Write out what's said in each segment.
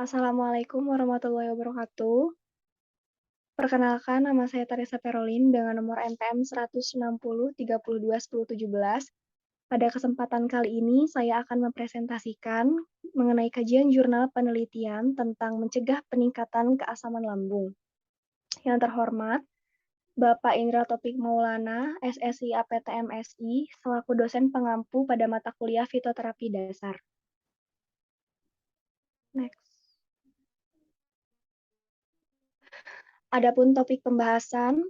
Assalamualaikum warahmatullahi wabarakatuh. Perkenalkan, nama saya Teresa Perolin dengan nomor NPM 160 32 10 17. Pada kesempatan kali ini, saya akan mempresentasikan mengenai kajian jurnal penelitian tentang mencegah peningkatan keasaman lambung. Yang terhormat, Bapak Indra Topik Maulana, SSI APTMSI, selaku dosen pengampu pada mata kuliah fitoterapi dasar. Next. Adapun topik pembahasan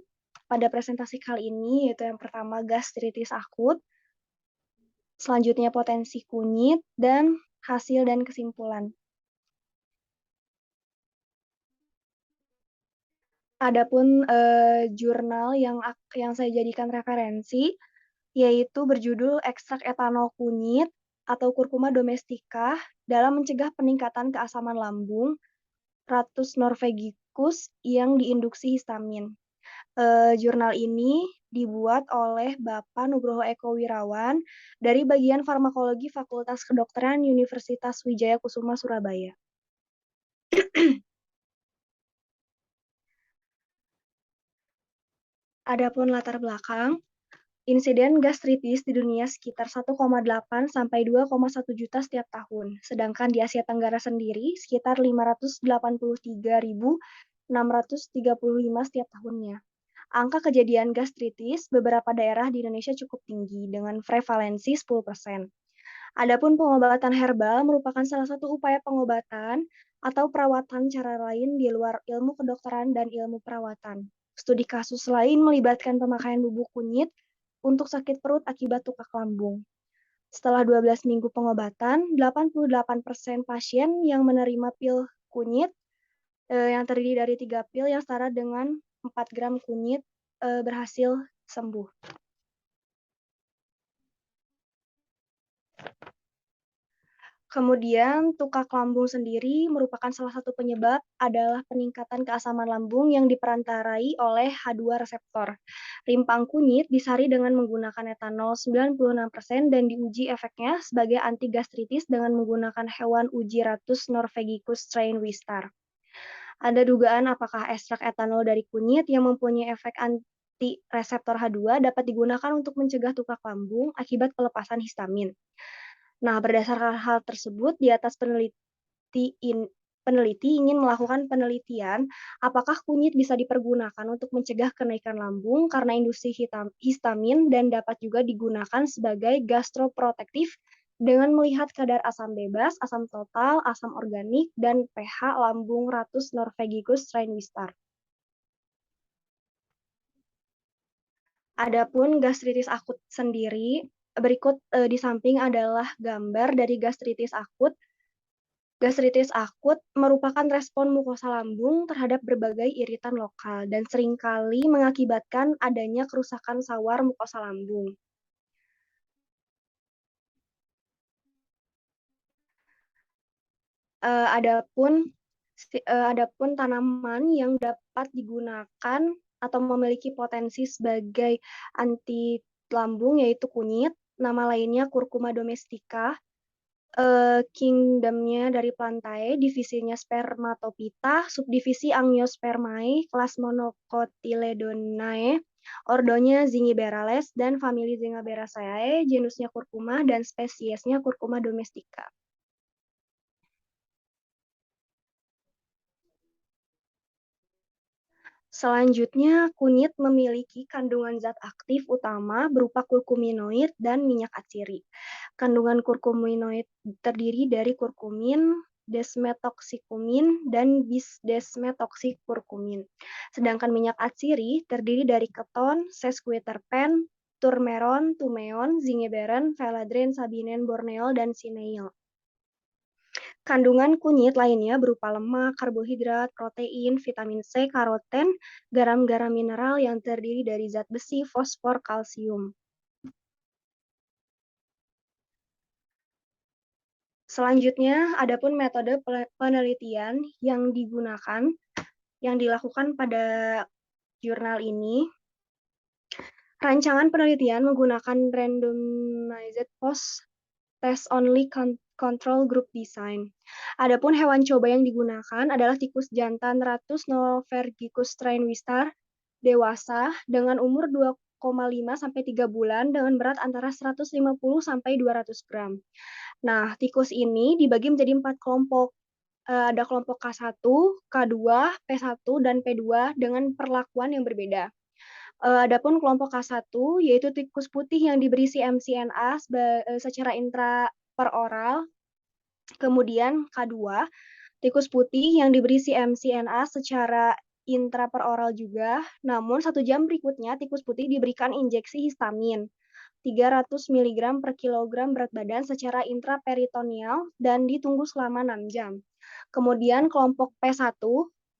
pada presentasi kali ini yaitu yang pertama gastritis akut, selanjutnya potensi kunyit, dan hasil dan kesimpulan. Adapun jurnal yang saya jadikan referensi yaitu berjudul Ekstrak Etanol Kunyit atau Curcuma domestica dalam mencegah peningkatan keasaman lambung Ratus norvegicus yang diinduksi histamin. Jurnal ini dibuat oleh Bapak Nugroho Eko Wirawan dari bagian farmakologi Fakultas Kedokteran Universitas Wijaya Kusuma Surabaya. Adapun latar belakang, insiden gastritis di dunia sekitar 1,8 sampai 2,1 juta setiap tahun, sedangkan di Asia Tenggara sendiri sekitar 583.635 setiap tahunnya. Angka kejadian gastritis beberapa daerah di Indonesia cukup tinggi dengan prevalensi 10%. Adapun pengobatan herbal merupakan salah satu upaya pengobatan atau perawatan cara lain di luar ilmu kedokteran dan ilmu perawatan. Studi kasus lain melibatkan pemakaian bubuk kunyit untuk sakit perut akibat tukak lambung. Setelah 12 minggu pengobatan, 88% pasien yang menerima pil kunyit yang terdiri dari 3 pil yang setara dengan 4 gram kunyit berhasil sembuh. Kemudian, tukak lambung sendiri merupakan salah satu penyebab adalah peningkatan keasaman lambung yang diperantarai oleh H2 reseptor. Rimpang kunyit disari dengan menggunakan etanol 96% dan diuji efeknya sebagai anti-gastritis dengan menggunakan hewan uji Ratus norvegicus strain Wistar. Ada dugaan apakah ekstrak etanol dari kunyit yang mempunyai efek anti reseptor H2 dapat digunakan untuk mencegah tukak lambung akibat pelepasan histamin. Nah, berdasarkan hal tersebut, di atas peneliti ingin melakukan penelitian apakah kunyit bisa dipergunakan untuk mencegah kenaikan lambung karena induksi histamin dan dapat juga digunakan sebagai gastroprotektif dengan melihat kadar asam bebas, asam total, asam organik, dan pH lambung Ratus norvegicus strain Wistar. Adapun gastritis akut sendiri, berikut di samping adalah gambar dari gastritis akut. Gastritis akut merupakan respon mukosa lambung terhadap berbagai iritan lokal dan seringkali mengakibatkan adanya kerusakan sawar mukosa lambung. Adapun tanaman yang dapat digunakan atau memiliki potensi sebagai anti lambung yaitu kunyit, nama lainnya Curcuma domestica, kingdomnya dari Plantae, divisinya Spermatophyta, subdivisi Angiospermae, kelas Monocotyledonae, ordonya Zingiberales, dan famili Zingiberaceae, genusnya Curcuma, dan spesiesnya Curcuma domestica. Selanjutnya, kunyit memiliki kandungan zat aktif utama berupa kurkuminoid dan minyak atsiri. Kandungan kurkuminoid terdiri dari kurkumin, desmetoxycumin, dan bis-desmetoxycurcumin. Sedangkan minyak atsiri terdiri dari keton, sesquiterpen, turmeron, tumeon, zingiberin, veladren, sabinen, borneol, dan sineil. Kandungan kunyit lainnya berupa lemak, karbohidrat, protein, vitamin C, karoten, garam-garam mineral yang terdiri dari zat besi, fosfor, kalsium. Selanjutnya, adapun metode penelitian yang dilakukan pada jurnal ini. Rancangan penelitian menggunakan randomized post test only control group design. Adapun hewan coba yang digunakan adalah tikus jantan Ratus novergicus trainwistar dewasa dengan umur 2,5 sampai 3 bulan dengan berat antara 150 sampai 200 gram. Nah, tikus ini dibagi menjadi 4 kelompok. Ada kelompok K1, K2, P1, dan P2 dengan perlakuan yang berbeda. Adapun kelompok K1 yaitu tikus putih yang diberi CMCNA secara intraperoral. Kemudian K2, tikus putih yang diberi CMCNA secara intraperoral juga, namun 1 jam berikutnya tikus putih diberikan injeksi histamin 300 mg per kilogram berat badan secara intraperitoneal dan ditunggu selama 6 jam. Kemudian kelompok P1,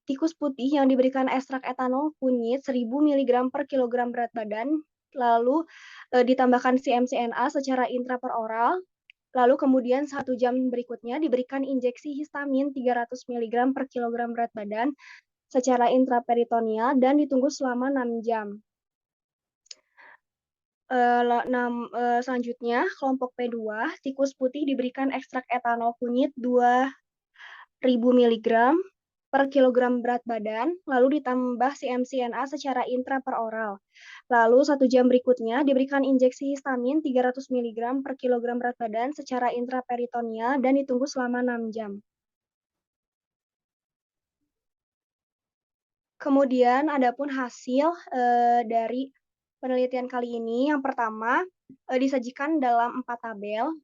tikus putih yang diberikan ekstrak etanol kunyit 1000 mg per kilogram berat badan, lalu ditambahkan CMCNA secara intraperoral, lalu kemudian 1 jam berikutnya diberikan injeksi histamin 300 mg per kilogram berat badan secara intraperitoneal dan ditunggu selama 6 jam. Selanjutnya, kelompok P2, tikus putih diberikan ekstrak etanol kunyit 2000 mg per kilogram berat badan, lalu ditambah CMCNA secara intraperoral. Lalu 1 jam berikutnya diberikan injeksi histamin 300 mg per kilogram berat badan secara intraperitoneal dan ditunggu selama 6 jam. Kemudian adapun hasil dari penelitian kali ini, yang pertama disajikan dalam 4 tabel.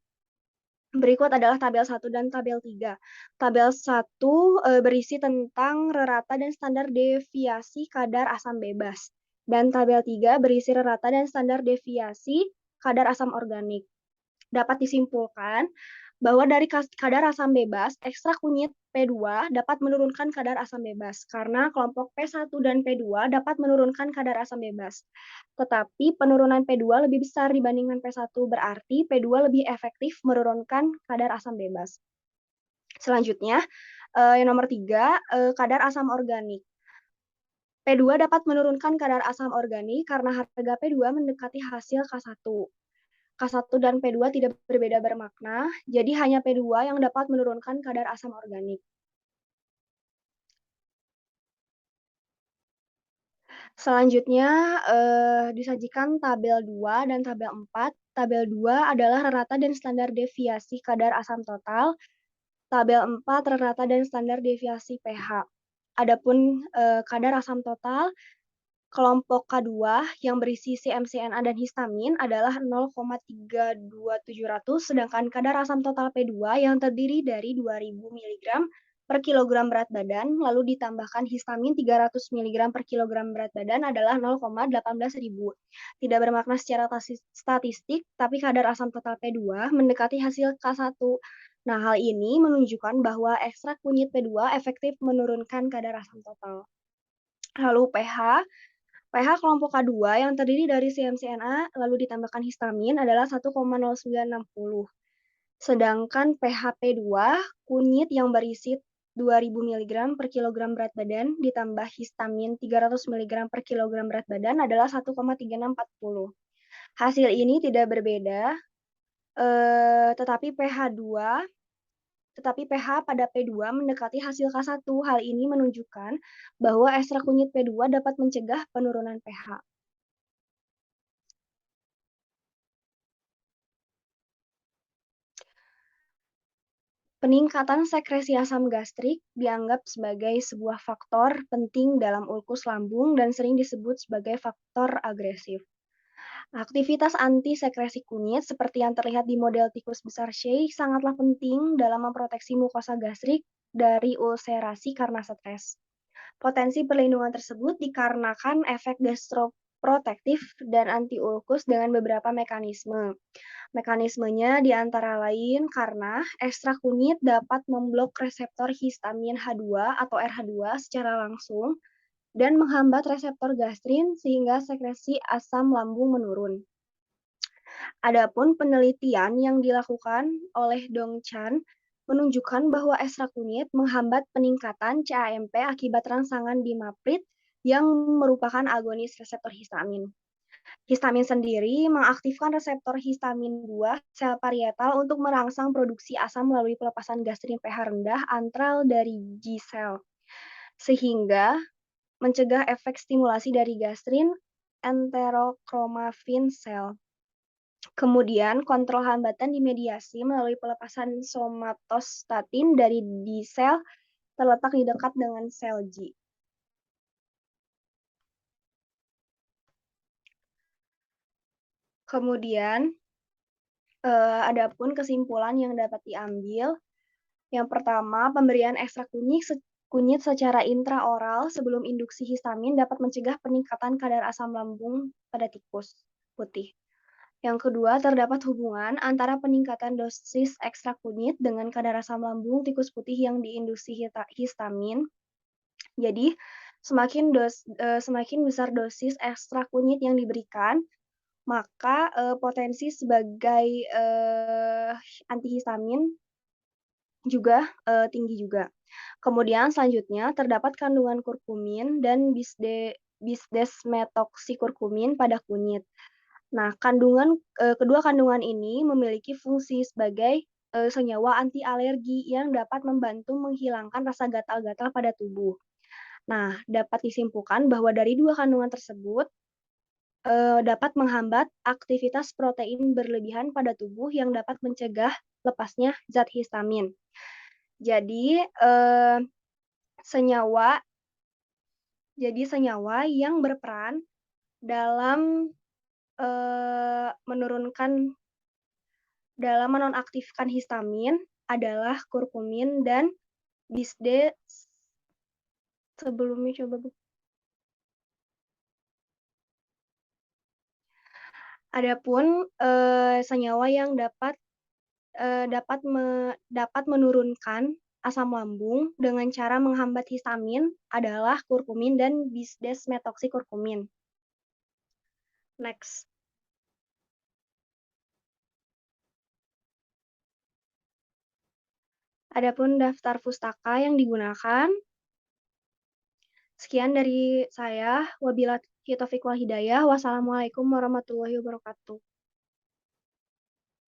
Berikut adalah tabel 1 dan tabel 3. Tabel 1 berisi tentang rata dan standar deviasi kadar asam bebas. Dan tabel 3 berisi rata dan standar deviasi kadar asam organik. Dapat disimpulkan bahwa dari kadar asam bebas, ekstrak kunyit P2 dapat menurunkan kadar asam bebas karena kelompok P1 dan P2 dapat menurunkan kadar asam bebas. Tetapi penurunan P2 lebih besar dibandingkan P1, berarti P2 lebih efektif menurunkan kadar asam bebas. Selanjutnya, yang nomor 3, kadar asam organik. P2 dapat menurunkan kadar asam organik karena harga P2 mendekati hasil K1. K1 dan P2 tidak berbeda bermakna, jadi hanya P2 yang dapat menurunkan kadar asam organik. Selanjutnya disajikan tabel 2 dan tabel 4. Tabel 2 adalah rata dan standar deviasi kadar asam total. Tabel 4 rata dan standar deviasi pH. Adapun kadar asam total kelompok K2 yang berisi CMCNA dan histamin adalah 0,32700, sedangkan kadar asam total P2 yang terdiri dari 2000 mg per kilogram berat badan, lalu ditambahkan histamin 300 mg per kilogram berat badan adalah 0,18000. Tidak bermakna secara statistik, tapi kadar asam total P2 mendekati hasil K1. Nah, hal ini menunjukkan bahwa ekstrak kunyit P2 efektif menurunkan kadar asam total. Lalu pH kelompok K2 yang terdiri dari CMCNA lalu ditambahkan histamin adalah 1,0960. Sedangkan pH P2 kunyit yang berisi 2000 mg per kilogram berat badan ditambah histamin 300 mg per kilogram berat badan adalah 1,3640. Hasil ini tidak berbeda, tetapi pH pada P2 mendekati hasil K1. Hal ini menunjukkan bahwa ekstrak kunyit P2 dapat mencegah penurunan pH. Peningkatan sekresi asam gastrik dianggap sebagai sebuah faktor penting dalam ulkus lambung dan sering disebut sebagai faktor agresif. Aktivitas anti-sekresi kunyit seperti yang terlihat di model tikus besar Shey sangatlah penting dalam memproteksi mukosa gastrik dari ulserasi karena stres. Potensi perlindungan tersebut dikarenakan efek gastroprotektif dan anti-ulkus dengan beberapa mekanisme. Mekanismenya di antara lain karena ekstrak kunyit dapat memblok reseptor histamin H2 atau RH2 secara langsung dan menghambat reseptor gastrin sehingga sekresi asam lambung menurun. Adapun penelitian yang dilakukan oleh Dong Chan menunjukkan bahwa ekstrak kunyit menghambat peningkatan CAMP akibat rangsangan dimaprit yang merupakan agonis reseptor histamin. Histamin sendiri mengaktifkan reseptor histamin 2 sel parietal untuk merangsang produksi asam melalui pelepasan gastrin pH rendah antral dari G sel, sehingga mencegah efek stimulasi dari gastrin enterochromafin sel. Kemudian, kontrol hambatan dimediasi melalui pelepasan somatostatin dari D sel terletak di dekat dengan sel G. Kemudian, adapun kesimpulan yang dapat diambil, yang pertama, pemberian ekstrak kunyit secara intraoral sebelum induksi histamin dapat mencegah peningkatan kadar asam lambung pada tikus putih. Yang kedua, terdapat hubungan antara peningkatan dosis ekstrak kunyit dengan kadar asam lambung tikus putih yang diinduksi histamin. Jadi, semakin besar dosis ekstrak kunyit yang diberikan, maka potensi sebagai antihistamin juga tinggi juga. Kemudian selanjutnya terdapat kandungan kurkumin dan bisdesmetoksikurkumin pada kunyit. Nah, kedua kandungan ini memiliki fungsi sebagai senyawa anti alergi yang dapat membantu menghilangkan rasa gatal-gatal pada tubuh. Nah, dapat disimpulkan bahwa dari dua kandungan tersebut dapat menghambat aktivitas protein berlebihan pada tubuh yang dapat mencegah lepasnya zat histamin. Jadi, senyawa yang berperan dalam, menurunkan menonaktifkan histamin adalah kurkumin dan bisdes sebelumnya coba Bu. Adapun, senyawa yang dapat menurunkan asam lambung dengan cara menghambat histamin adalah kurkumin dan bisdesmetoksikurkumin. Next. Adapun daftar pustaka yang digunakan, sekian dari saya. Wabillahi taufiq wal hidayah. Wassalamualaikum warahmatullahi wabarakatuh.